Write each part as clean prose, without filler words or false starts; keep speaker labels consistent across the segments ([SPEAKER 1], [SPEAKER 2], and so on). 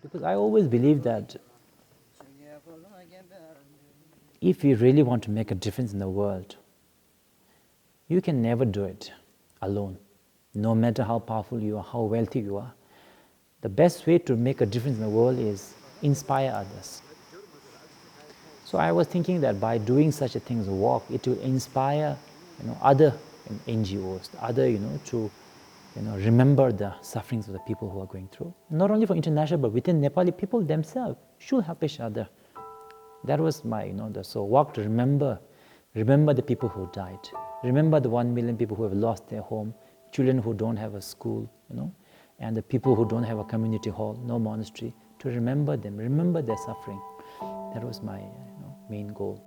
[SPEAKER 1] Because I always believe that if you really want to make a difference in the world, you can never do it alone. No matter how powerful you are, how wealthy you are, the best way to make a difference in the world is inspire others. So I was thinking that by doing such a thing as a walk, it will inspire, other NGOs, other, to, remember the sufferings of the people who are going through. Not only for international, but within Nepali people themselves should help each other. That was my, so walk to remember the people who died. Remember the 1 million people who have lost their home, children who don't have a school, and the people who don't have a community hall, no monastery, to remember them, remember their suffering. That was my main goal.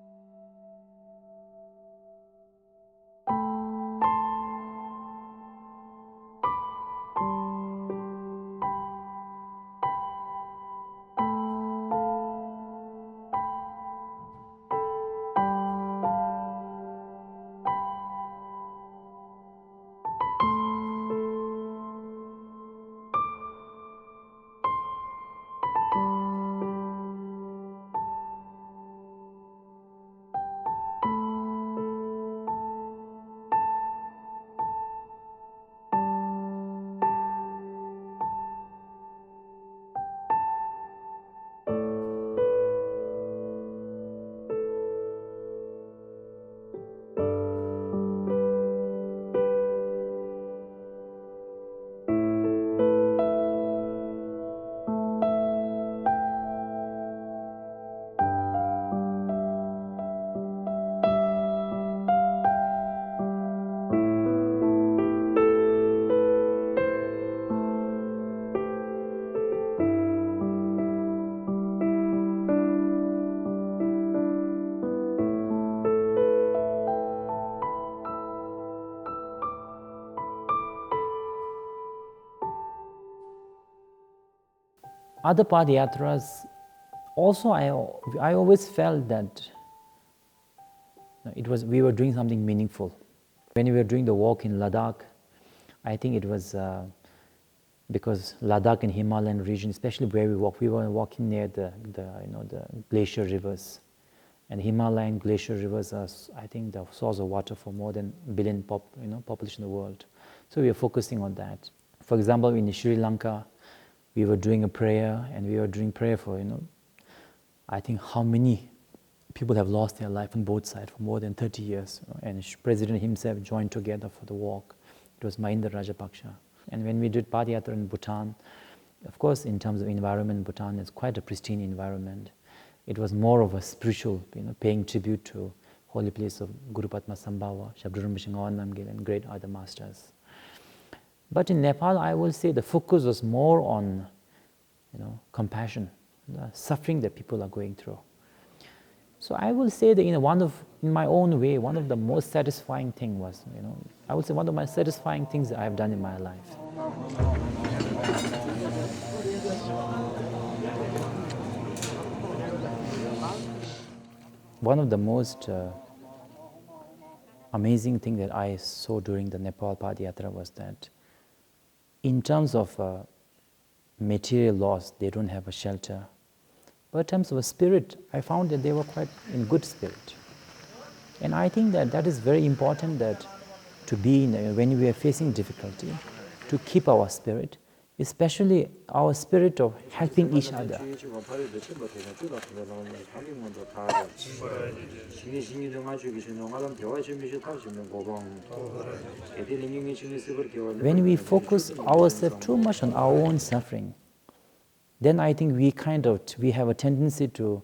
[SPEAKER 1] Other Padyatras, also I always felt that we were doing something meaningful. When we were doing the walk in Ladakh, I think it was because Ladakh and Himalayan region, especially where we were walking near the glacier rivers, and Himalayan glacier rivers are, I think, the source of water for more than 1 billion population in the world. So we were focusing on that. For example, in Sri Lanka, we were doing a prayer, and we were doing prayer for, I think how many People have lost their life on both sides for more than 30 years. And the President himself joined together for the walk. It was Mahinda Rajapaksa. And when we did PADYATRA in Bhutan, of course, in terms of environment, Bhutan is quite a pristine environment. It was more of a spiritual, paying tribute to holy place of Guru Padma Sambhava, Shabdaram Singhawan Namgyal, and great other masters. But in Nepal, I will say the focus was more on, compassion, the suffering that people are going through. So I will say that in my own way, one of the most satisfying thing was, I would say one of my satisfying things that I have done in my life. One of the most amazing thing that I saw during the Nepal Padyatra was that in terms of material loss, they don't have a shelter. But in terms of a spirit, I found that they were quite in good spirit. And I think that that is very important, that to be, when we are facing difficulty, to keep our spirit, especially our spirit of helping each other. When we focus ourselves too much on our own suffering, then I think we have a tendency to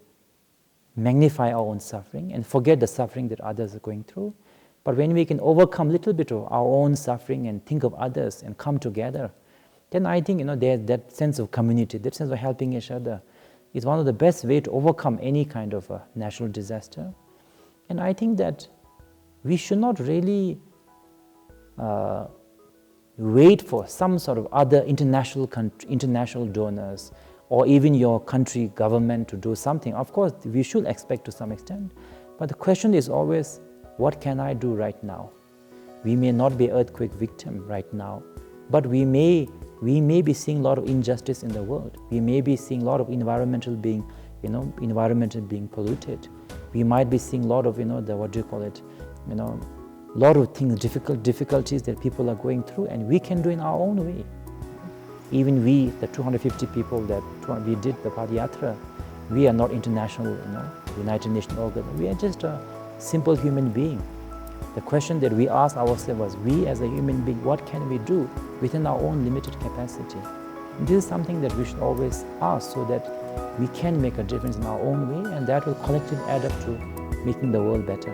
[SPEAKER 1] magnify our own suffering and forget the suffering that others are going through. But when we can overcome a little bit of our own suffering and think of others and come together, then I think there's that sense of community, that sense of helping each other is one of the best ways to overcome any kind of a natural disaster. And I think that we should not really wait for some sort of other international donors or even your country government to do something. Of course, we should expect to some extent, but the question is always, what can I do right now? We may not be earthquake victim right now, but we may be seeing a lot of injustice in the world. We may be seeing a lot of environment being polluted. We might be seeing a lot of, a lot of things, difficulties that people are going through, and we can do in our own way. Even we, the 250 people that we did the Padyatra, we are not international, United Nations organ. We are just a simple human being. The question that we ask ourselves was, we as a human being, what can we do within our own limited capacity? And this is something that we should always ask, so that we can make a difference in our own way, and that will collectively add up to making the world better.